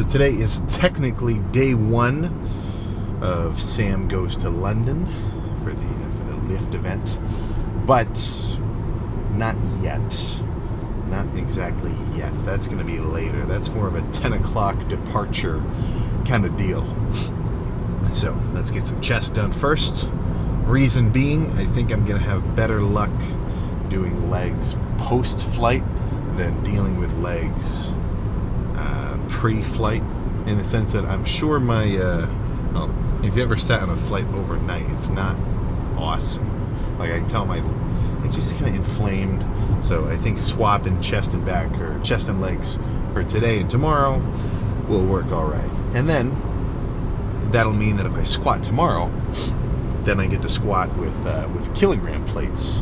so today is technically day one of Sam Goes to London for the lift event, but not yet. Not exactly yet. That's going to be later. That's more of a 10 o'clock departure kind of deal. So let's get some chest done first. Reason being, I think I'm going to have better luck doing legs post-flight than dealing with legs pre-flight, in the sense that I'm sure my if you ever sat on a flight overnight, it's not awesome. Like, I can tell I'm just kind of inflamed. So I think swapping chest and back, or chest and legs, for today and tomorrow will work all right. And then that'll mean that if I squat tomorrow, then I get to squat with kilogram plates,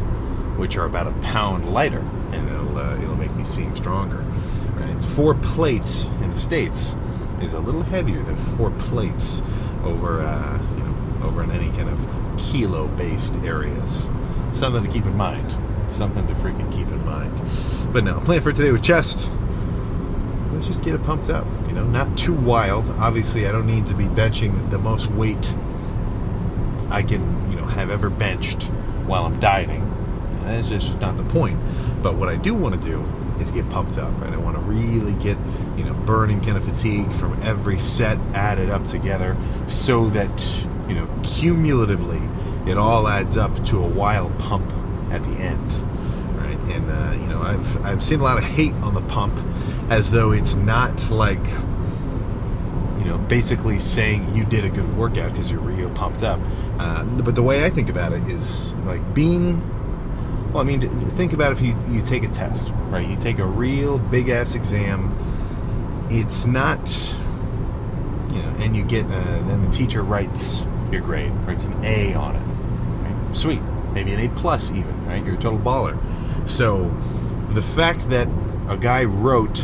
which are about a pound lighter, and it'll make me seem stronger. Right? 4 plates in the States is a little heavier than 4 plates over in any kind of kilo-based areas. Something to keep in mind. Something to freaking keep in mind. But no, plan for today with chest. Let's just get it pumped up. Not too wild. Obviously, I don't need to be benching the most weight I can, have ever benched while I'm dieting. That's just not the point. But what I do want to do is get pumped up, right? I want to really get, burning kind of fatigue from every set added up together, so that, cumulatively it all adds up to a wild pump at the end, right? And I've seen a lot of hate on the pump, as though it's not like, basically saying you did a good workout because you're real pumped up. But the way I think about it is like think about if you take a test, right? You take a real big ass exam. It's not, and you get, then the teacher writes your grade, writes an A on it, right? Sweet, maybe an A plus even, right? You're a total baller. So the fact that a guy wrote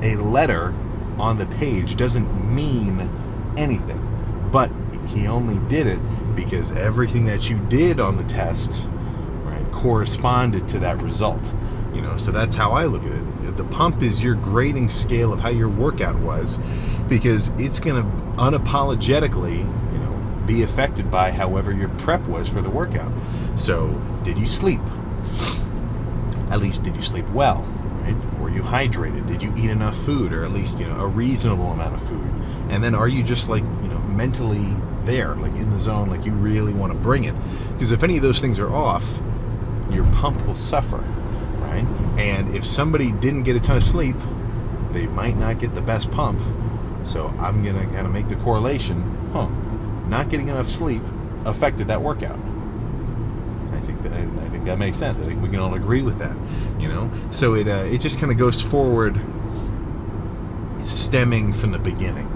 a letter on the page doesn't mean anything, but he only did it because everything that you did on the test, right, corresponded to that result. So that's how I look at it. The pump is your grading scale of how your workout was, because it's going to unapologetically, be affected by however your prep was for the workout. So, did you sleep? At least, did you sleep well? Right? Were you hydrated? Did you eat enough food, or at least, a reasonable amount of food? And then, are you just like, mentally there, like in the zone, like you really want to bring it? Because if any of those things are off, your pump will suffer, right? And if somebody didn't get a ton of sleep, they might not get the best pump. So I'm gonna kind of make the correlation. Not getting enough sleep affected that workout. I think that makes sense. I think we can all agree with that. So it just kind of goes forward, stemming from the beginning.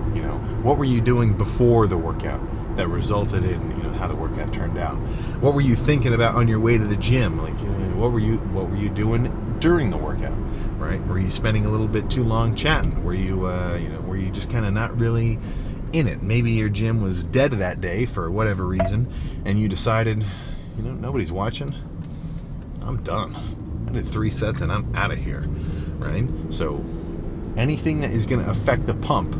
What were you doing before the workout that resulted in how the workout turned out? What were you thinking about on your way to the gym? Like, what were you doing during the workout? Right? Were you spending a little bit too long chatting? Were you were you just kind of not really in it? Maybe your gym was dead that day for whatever reason, and you decided, nobody's watching. I'm done. I did 3 sets and I'm out of here, right? So anything that is going to affect the pump,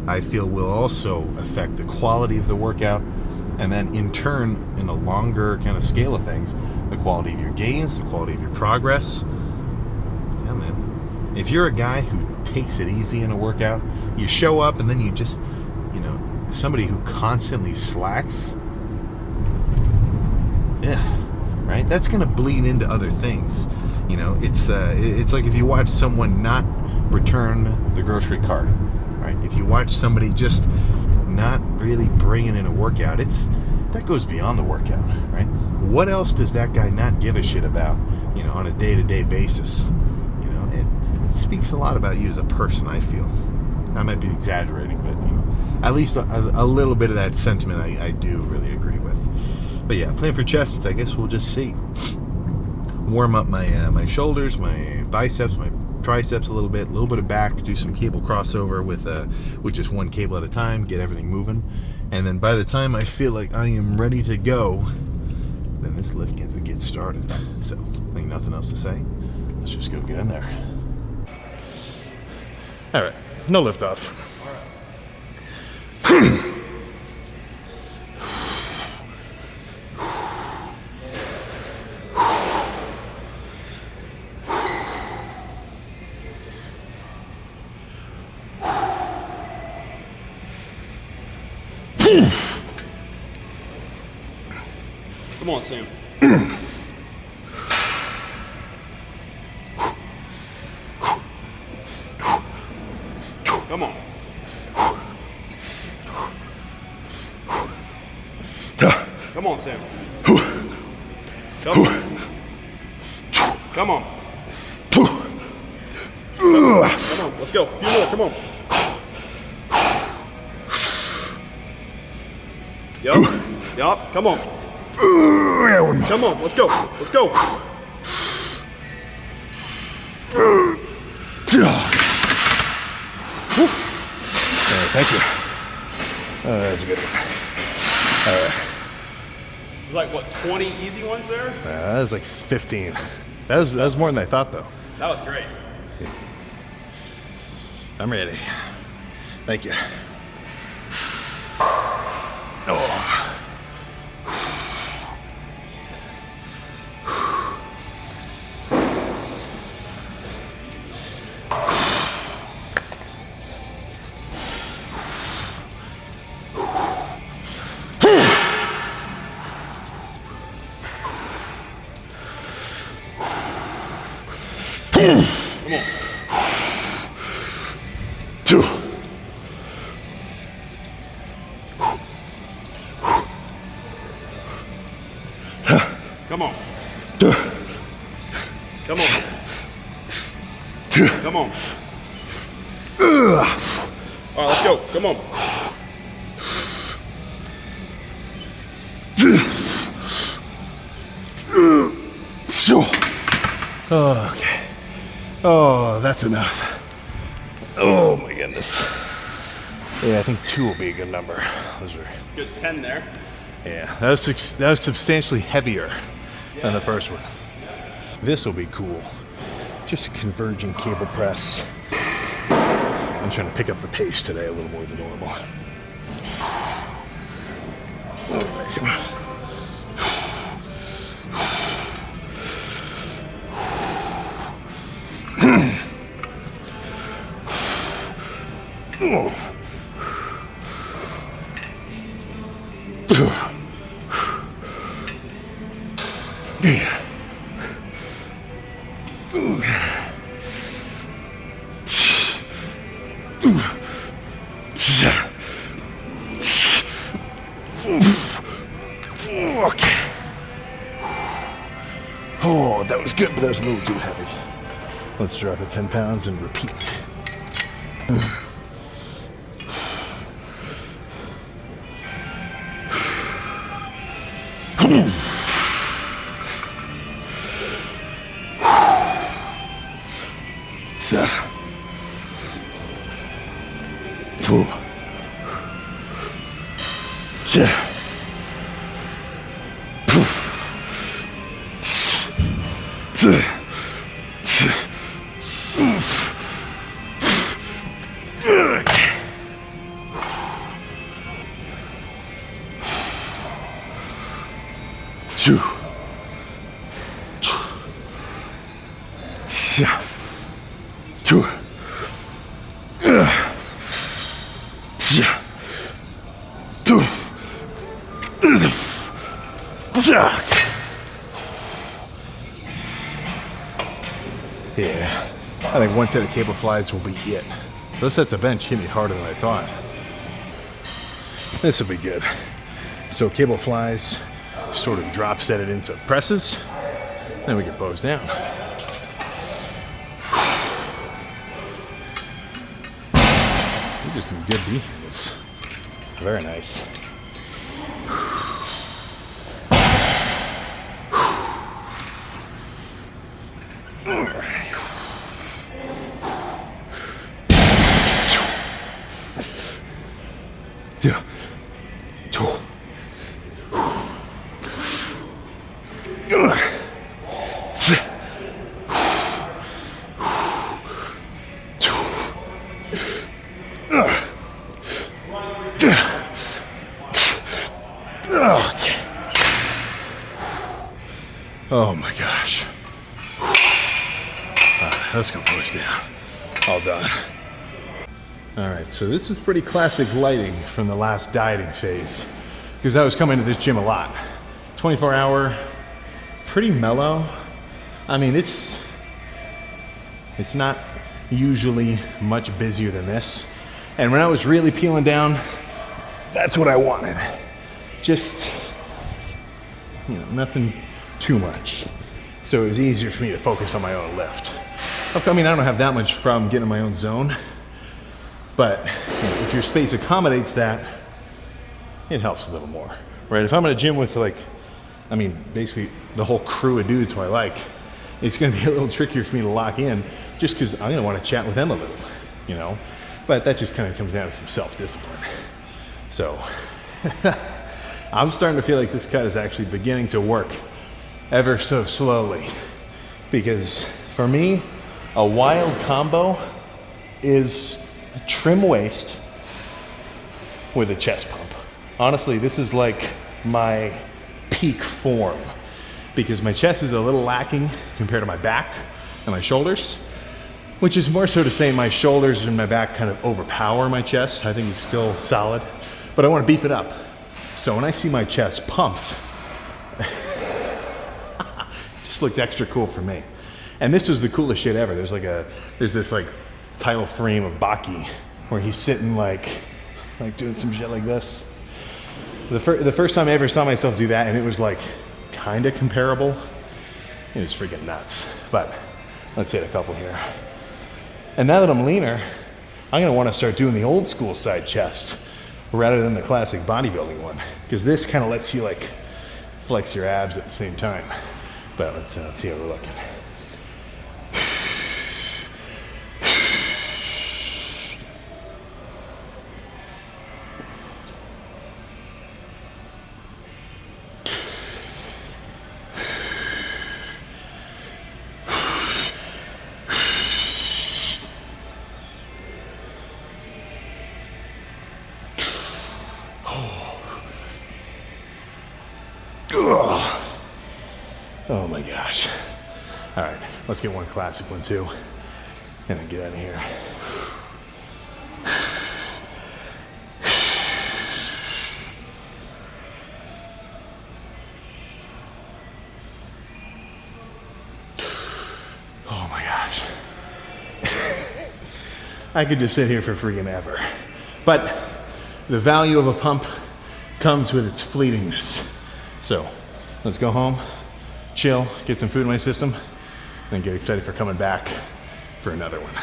I feel, will also affect the quality of the workout, and then in turn, in a longer kind of scale of things, the quality of your gains, the quality of your progress. Yeah, man. If you're a guy who takes it easy in a workout, you show up and then you just, somebody who constantly slacks, right? That's going to bleed into other things. It's like if you watch someone not return the grocery cart, right? If you watch somebody just not really bringing in a workout, that goes beyond the workout, right? What else does that guy not give a shit about, on a day-to-day basis? It speaks a lot about you as a person, I feel. I might be exaggerating, but at least a little bit of that sentiment I do really agree with. But yeah, plan for chest, I guess we'll just see. Warm up my shoulders, my biceps, my triceps a little bit of back, do some cable crossover with just one cable at a time, get everything moving. And then by the time I feel like I am ready to go, then this lift gets started. So, I think nothing else to say. Let's just go get in there. All right, no lift off. Come on, Sam. Come on. Come on, Sam. Come on. Come on. Come on. Let's go. A few more. Come on. Yup. Come on. Come on. Let's go. Let's go. Thank you. That's a good one. All right. It was like, what, 20 easy ones there? That was like 15. That was more than I thought, though. That was great. I'm ready. Thank you. Oh. Come on. 2. Come on. Come Come on. Come on. All right, let's go. Come on. Okay. Oh, that's enough. Oh my goodness. Yeah, I think 2 will be a good number. Those are Good 10 there. Yeah, that was substantially heavier than the first one. This will be cool. Just a converging cable press. I'm trying to pick up the pace today a little more than normal. All right, come on. Yeah. Okay. Oh, that was good, but that was a little too heavy. Let's drop it 10 pounds and repeat. Yeah, I think one set of cable flies will be it. Those sets of bench hit me harder than I thought. This will be good. So cable flies, sort of drop set it into presses, then we get bows down. These are some good beans. Very nice. Yeah. Yeah. push down. All done. All right, so this was pretty classic lighting from the last dieting phase, because I was coming to this gym a lot. 24-hour, pretty mellow. I mean, it's not usually much busier than this. And when I was really peeling down, that's what I wanted. Just, you know, nothing too much. So it was easier for me to focus on my own lift. I mean, I don't have that much problem getting in my own zone, but you know, if your space accommodates that, it helps a little more, right? If I'm in a gym with like, I mean, basically the whole crew of dudes who I like, it's gonna be a little trickier for me to lock in just because I'm gonna wanna chat with them a little, you know? But that just kind of comes down to some self-discipline. So I'm starting to feel like this cut is actually beginning to work ever so slowly, because for me, a wild combo is a trim waist with a chest pump. Honestly, this is like my peak form, because my chest is a little lacking compared to my back and my shoulders, which is more so to say my shoulders and my back kind of overpower my chest. I think it's still solid, but I want to beef it up. So when I see my chest pumped, it just looked extra cool for me. And this was the coolest shit ever. There's this like title frame of Baki where he's sitting like doing some shit like this. The first time I ever saw myself do that, and it was like kind of comparable, it was freaking nuts. But let's hit a couple here. And now that I'm leaner, I'm gonna wanna start doing the old school side chest rather than the classic bodybuilding one, because this kind of lets you like flex your abs at the same time. But let's see how we're looking. Oh my gosh. All right, let's get one classic one too, and then get out of here. Oh my gosh. I could just sit here for freaking ever. But the value of a pump comes with its fleetingness. So let's go home, chill, get some food in my system, and get excited for coming back for another one,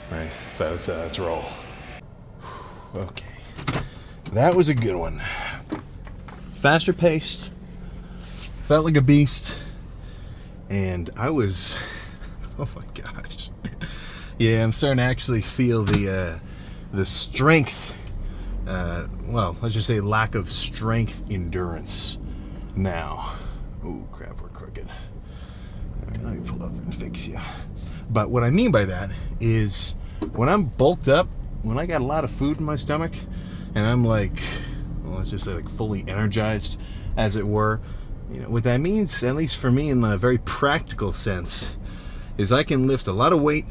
right? But let's roll. Okay, that was a good one. Faster paced, felt like a beast, and I was, oh my gosh. Yeah, I'm starting to actually feel the strength, well, let's just say lack of strength endurance now. Oh crap, we're crooked. All right, let me pull up and fix you. But what I mean by that is when I'm bulked up, when I got a lot of food in my stomach, and I'm like, well, let's just say like fully energized, as it were, you know, what that means, at least for me in a very practical sense, is I can lift a lot of weight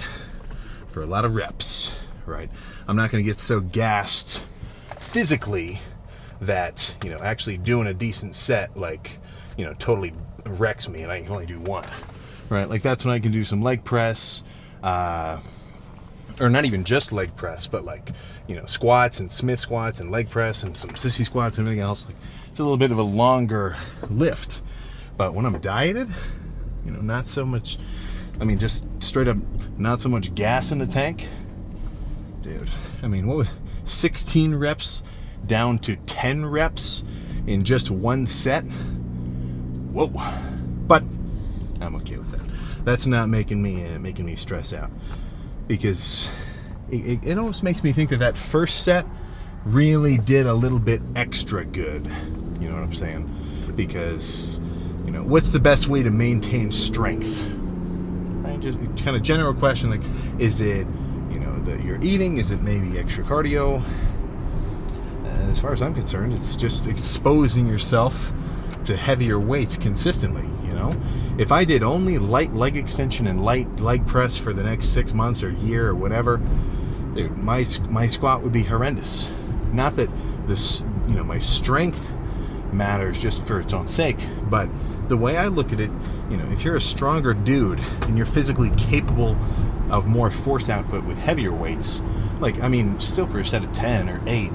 for a lot of reps, right? I'm not gonna get so gassed physically that, you know, actually doing a decent set, like, you know, totally wrecks me and I can only do one, right? Like that's when I can do some leg press, or not even just leg press, but like, you know, squats and Smith squats and leg press and some sissy squats and everything else. Like it's a little bit of a longer lift. But when I'm dieted, you know, not so much, I mean, just straight up, not so much gas in the tank. Dude, I mean, what was 16 reps down to 10 reps in just one set? Whoa. But I'm okay with that. That's not making me stress out, because it almost makes me think that first set really did a little bit extra good. You know what I'm saying? Because, you know, what's the best way to maintain strength? Right? Just kind of general question, like, is it, you know, that you're eating? Is it maybe extra cardio? As far as I'm concerned, it's just exposing yourself to heavier weights consistently, you know? If I did only light leg extension and light leg press for the next 6 months or year or whatever, dude, my squat would be horrendous. Not that this, my strength matters just for its own sake, but the way I look at it, if you're a stronger dude and you're physically capable of more force output with heavier weights, still for a set of 10 or 8,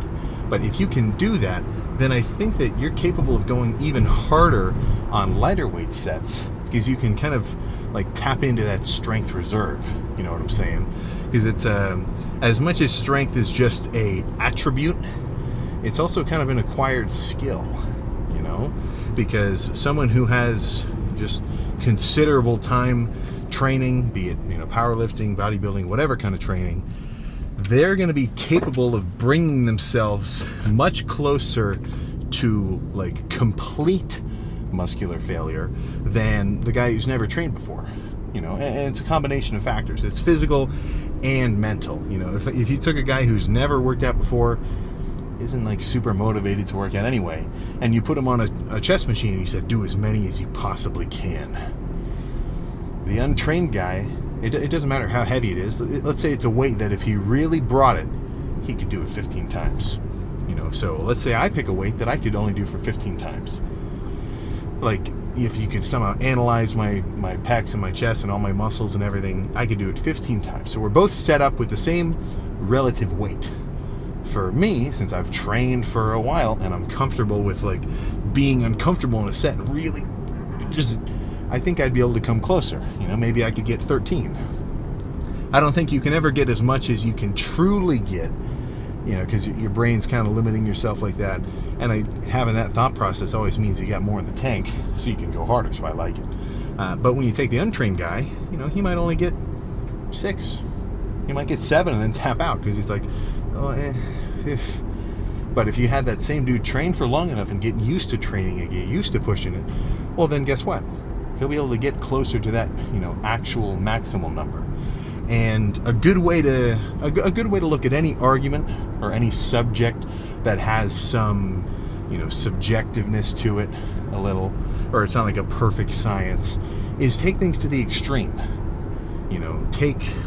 but if you can do that, then I think that you're capable of going even harder on lighter weight sets, because you can kind of tap into that strength reserve. You know what I'm saying? Because it's as much as strength is just a attribute, it's also kind of an acquired skill, because someone who has just considerable time training, be it powerlifting, bodybuilding, whatever kind of training, they're going to be capable of bringing themselves much closer to complete muscular failure than the guy who's never trained before. And it's a combination of factors. It's physical and mental. If you took a guy who's never worked out before, isn't super motivated to work out anyway, and you put him on a chest machine and you said, do as many as you possibly can, the untrained guy, it doesn't matter how heavy it is. Let's say it's a weight that if he really brought it, he could do it 15 times. So let's say I pick a weight that I could only do for 15 times. If you could somehow analyze my pecs and my chest and all my muscles and everything, I could do it 15 times. So we're both set up with the same relative weight. For me, since I've trained for a while and I'm comfortable with being uncomfortable in a set, and really I think I'd be able to come closer. Maybe I could get 13. I don't think you can ever get as much as you can truly get, because your brain's kind of limiting yourself like that. And having that thought process always means you got more in the tank, so you can go harder. So I like it. But when you take the untrained guy, he might only get 6. He might get 7 and then tap out because he's But if you had that same dude train for long enough and get used to training and get used to pushing it, well, then guess what? He'll be able to get closer to that, actual maximal number. And a good way to look at any argument or any subject that has some, subjectiveness to it a little, or it's not like a perfect science, is take things to the extreme.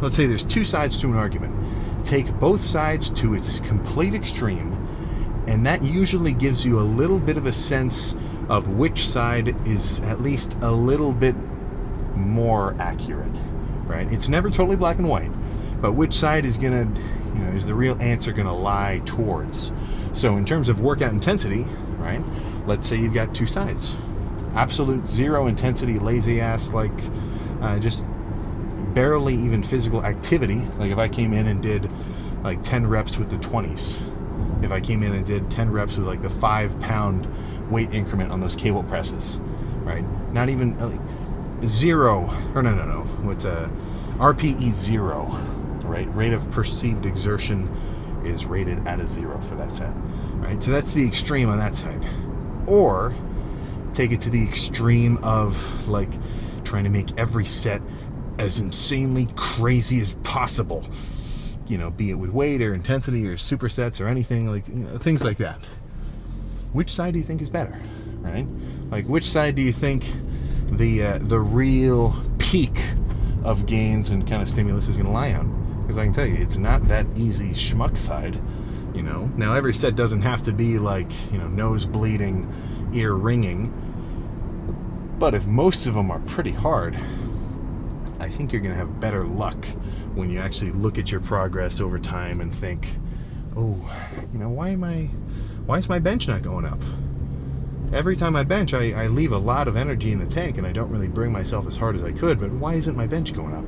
Let's say there's 2 sides to an argument. Take both sides to its complete extreme, and that usually gives you a little bit of a sense of which side is at least a little bit more accurate, right? It's never totally black and white, but which side is is the real answer gonna lie towards? So in terms of workout intensity, right? Let's say you've got 2 sides. Absolute 0 intensity, lazy ass, just barely even physical activity. If I came in and did 10 reps with the 20s, if I came in and did 10 reps with the 5-pound weight increment on those cable presses, right? Not even 0, or no, what's RPE 0, right? Rate of perceived exertion is rated at a 0 for that set, right? So that's the extreme on that side. Or take it to the extreme of trying to make every set as insanely crazy as possible, be it with weight or intensity or supersets or anything, things like that. Which side do you think is better, right? Which side do you think the real peak of gains and kind of stimulus is going to lie on? Because I can tell you, it's not that easy schmuck side. Now every set doesn't have to be nose bleeding, ear ringing, but if most of them are pretty hard, I think you're going to have better luck when you actually look at your progress over time and think, oh, why is my bench not going up? Every time I bench, I leave a lot of energy in the tank and I don't really bring myself as hard as I could, but why isn't my bench going up?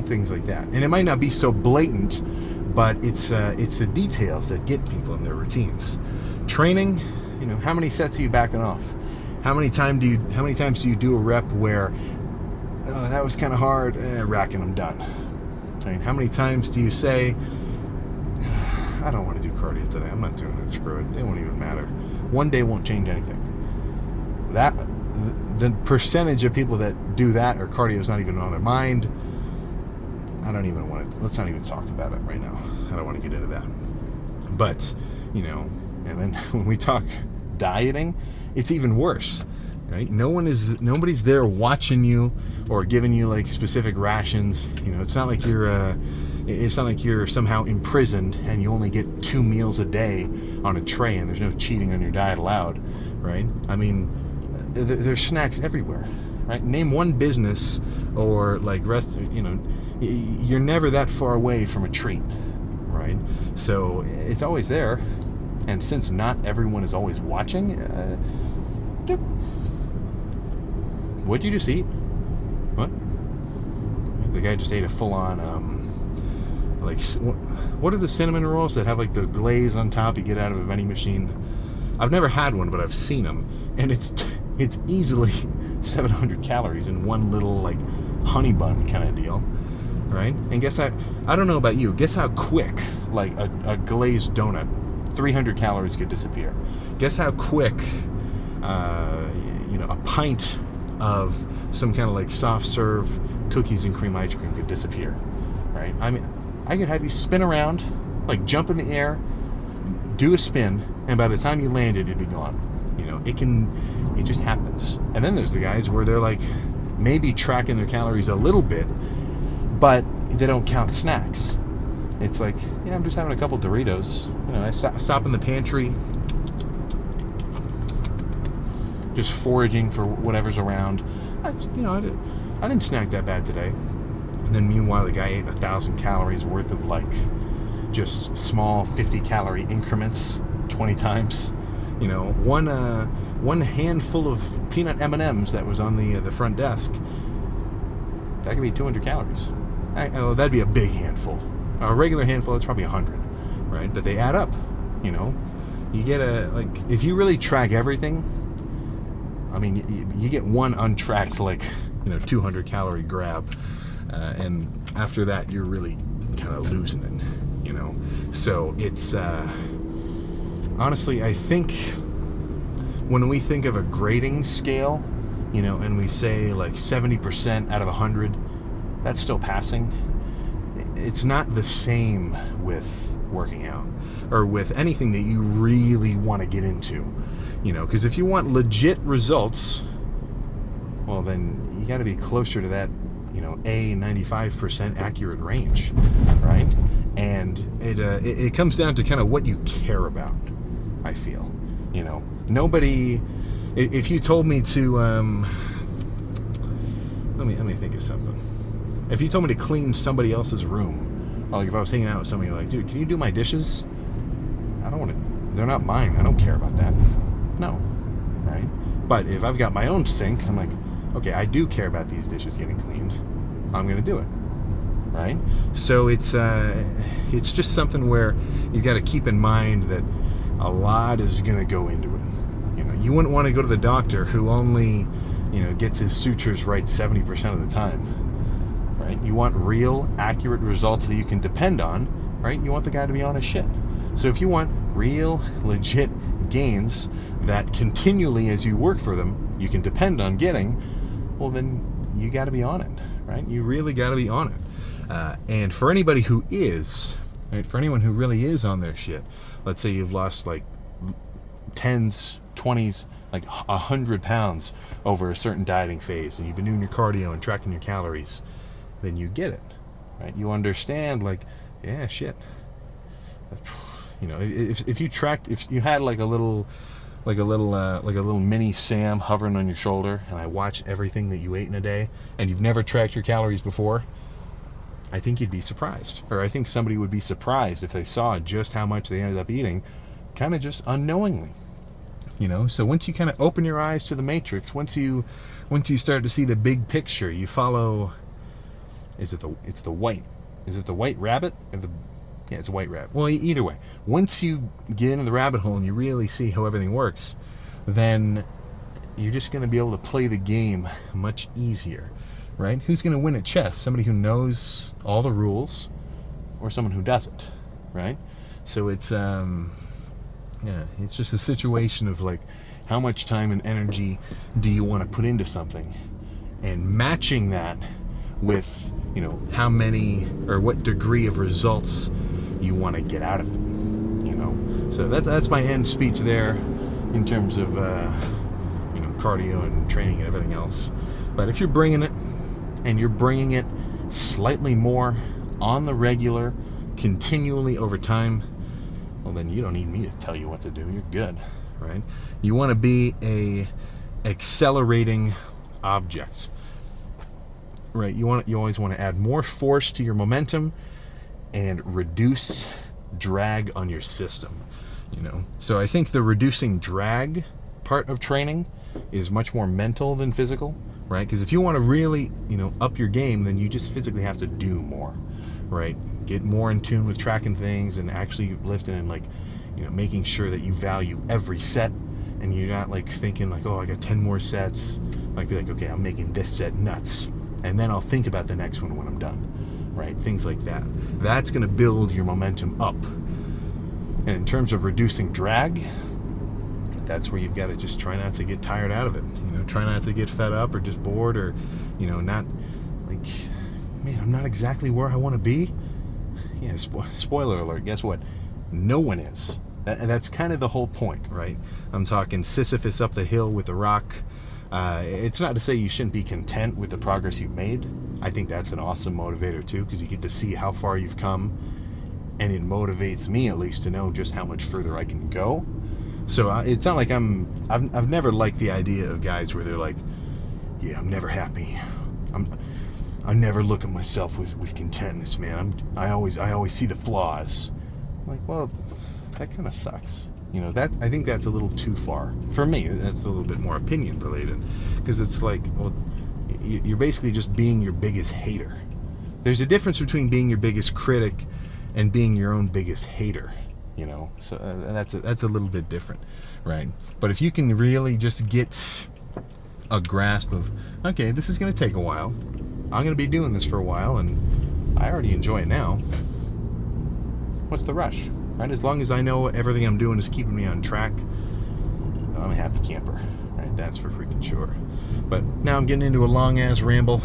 Things like that. And it might not be so blatant, but it's the details that get people in their routines. Training, how many sets are you backing off? How many times do you do a rep where that was kind of hard, racking them done? How many times do you say, I don't want to do cardio today, I'm not doing it, screw it, they won't even matter. One day won't change anything. The percentage of people that do that, or cardio is not even on their mind, let's not even talk about it right now. I don't want to get into that. But, and then when we talk dieting, it's even worse. right? Nobody's there watching you or giving you like specific rations. You know, it's not like you're somehow imprisoned and you only get 2 meals a day on a tray and there's no cheating on your diet allowed, right? I mean, there's snacks everywhere, right? Name one business or like you're never that far away from a treat, right? So it's always there. And since not everyone is always watching, what'd you just eat? What? The guy just ate a full-on, what are the cinnamon rolls that have like the glaze on top you get out of a vending machine? I've never had one, but I've seen them, and it's easily 700 calories in one little like honey bun kind of deal, right? And guess I don't know about you. Guess how quick like a glazed donut, 300 calories could disappear. Guess how quick, a pint of some kind of like soft serve cookies and cream ice cream could disappear, right? I mean, I could have you spin around, like jump in the air, do a spin, and by the time you landed, it'd be gone. You know, it just happens. And then there's the guys where they're like maybe tracking their calories a little bit, but they don't count snacks. It's like, yeah, I'm just having a couple Doritos. You know, I stop in the pantry, just foraging for whatever's around. I didn't snack that bad today. And then meanwhile, the guy ate 1,000 calories worth of like just small 50-calorie increments 20 times. You know, one handful of peanut M&Ms that was on the front desk, that could be 200 calories. That'd be a big handful. A regular handful, it's probably 100, right? But they add up, you know. You get if you really track everything, I mean, you get one untracked, 200 calorie grab. And after that, you're really kind of losing it, you know. So it's, honestly, I think when we think of a grading scale, you know, and we say like 70% out of 100, that's still passing. It's not the same with working out or with anything that you really want to get into, you know, because if you want legit results, well, then you got to be closer to that, you know, 95% accurate range, right? And it comes down to kind of what you care about, I feel. You know, nobody, if you told me to, let me think of something. If you told me to clean somebody else's room, or like if I was hanging out with somebody, like, dude, can you do my dishes? I don't want to, they're not mine. I don't care about that. No, right? But if I've got my own sink, I'm like, okay, I do care about these dishes getting cleaned. I'm going to do it, right? So it's just something where you got to keep in mind that a lot is going to go into it. You know, you wouldn't want to go to the doctor who only, you know, gets his sutures right 70% of the time, right? You want real, accurate results that you can depend on, right? You want the guy to be on his shit. So if you want real, legit gains that continually, as you work for them, you can depend on getting, well, then you got to be on it, right? You really got to be on it. And for anybody who is, right, for anyone who really is on their shit, let's say you've lost like 10s, 20s, like 100 pounds over a certain dieting phase, and you've been doing your cardio and tracking your calories, then you get it, right? You understand, like, yeah, shit. You know, if you had like a little mini Sam hovering on your shoulder, and I watched everything that you ate in a day, and you've never tracked your calories before, I think you'd be surprised. Or I think somebody would be surprised if they saw just how much they ended up eating, kind of just unknowingly. You know, so once you kind of open your eyes to the matrix, once you start to see the big picture, you follow. Is it the white rabbit? Yeah, it's a white rabbit. Well, either way, once you get into the rabbit hole and you really see how everything works, then you're just going to be able to play the game much easier, right? Who's going to win at chess? Somebody who knows all the rules, or someone who doesn't, right? So it's it's just a situation of like, how much time and energy do you want to put into something, and matching that with, you know, how many or what degree of results you want to get out of it, you know. So that's my end speech there, in terms of cardio and training and everything else. But if you're bringing it, and you're bringing it slightly more on the regular, continually over time, well, then you don't need me to tell you what to do. You're good, right? You want to be a accelerating object, right? You always want to add more force to your momentum and reduce drag on your system, you know. So I think the reducing drag part of training is much more mental than physical, right? Because if you want to really, you know, up your game, then you just physically have to do more, right? Get more in tune with tracking things and actually lifting and, like, you know, making sure that you value every set, and you're not like thinking like, oh, I got 10 more sets. Like, be like, okay, I'm making this set nuts, and then I'll think about the next one when I'm done, right? Things like that. That's going to build your momentum up. And in terms of reducing drag, that's where you've got to just try not to get tired out of it. You know, try not to get fed up or just bored, or, you know, not like, man, I'm not exactly where I want to be. Yeah, spoiler alert, guess what? No one is. That's kind of the whole point, right? I'm talking Sisyphus up the hill with the rock. It's not to say you shouldn't be content with the progress you've made. I think that's an awesome motivator too, because you get to see how far you've come, and it motivates me at least to know just how much further I can go. So it's not like I've never liked the idea of guys where they're like, yeah, I'm never happy. I never look at myself with contentness, man. I always see the flaws. I'm like, well, that kind of sucks. You know, that, I think that's a little too far. For me, that's a little bit more opinion related, because it's like, well, you're basically just being your biggest hater. There's a difference between being your biggest critic and being your own biggest hater, you know. So that's a little bit different, right? But if you can really just get a grasp of, okay, this is going to take a while. I'm going to be doing this for a while, and I already enjoy it now. What's the rush? Right? As long as I know everything I'm doing is keeping me on track, I'm a happy camper. Right? That's for freaking sure. But now I'm getting into a long-ass ramble.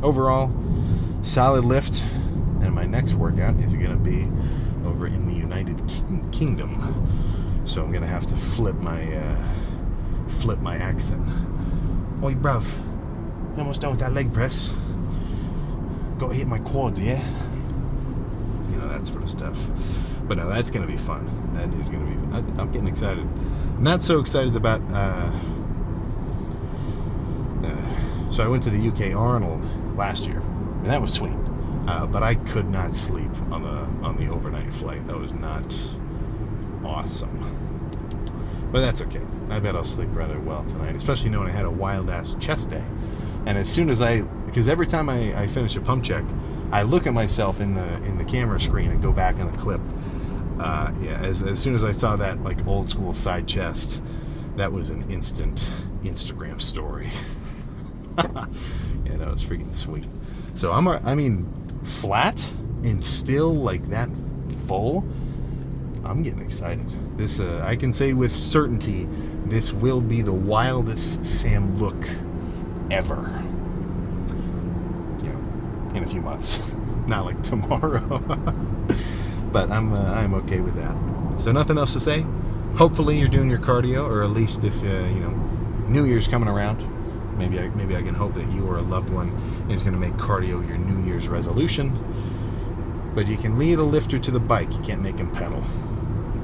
Overall, solid lift. And my next workout is going to be over in the United Kingdom. So I'm going to have to flip my accent. Oi, bruv. You almost done with that leg press. Got to hit my quads, yeah? You know, that sort of stuff. But no, that's going to be fun. That is going to be... I'm getting excited. Not so excited about... so I went to the UK Arnold last year, and that was sweet. But I could not sleep on the overnight flight. That was not awesome. But that's okay. I bet I'll sleep rather well tonight, especially knowing I had a wild-ass chest day. And as soon as because every time I finish a pump check, I look at myself in the camera screen and go back in the clip. Yeah, as soon as I saw that, like, old school side chest, that was an instant Instagram story. Yeah, that was freaking sweet. So I mean, flat and still like that full, I'm getting excited. This I can say with certainty, this will be the wildest Sam look ever. You know, in a few months, not like tomorrow. But I'm okay with that. So nothing else to say. Hopefully you're doing your cardio, or at least if you know, New Year's coming around. Maybe I can hope that you or a loved one is going to make cardio your New Year's resolution. But you can lead a lifter to the bike. You can't make him pedal.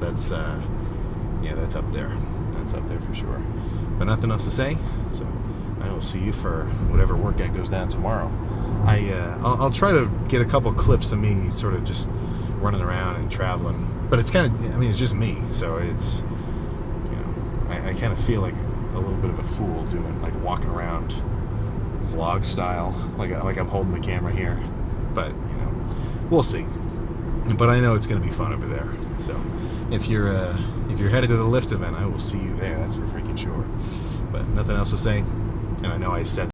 That's yeah, that's up there. That's up there for sure. But nothing else to say. So I will see you for whatever workout goes down tomorrow. I'll try to get a couple clips of me sort of just running around and traveling. But it's kind of, I mean, it's just me. So it's, you know, I kind of feel like a little bit of a fool doing, like, walking around vlog style, like I'm holding the camera here. But, you know, we'll see. But I know it's going to be fun over there. So if you're headed to the lift event, I will see you there. That's for freaking sure. But nothing else to say. And I know I said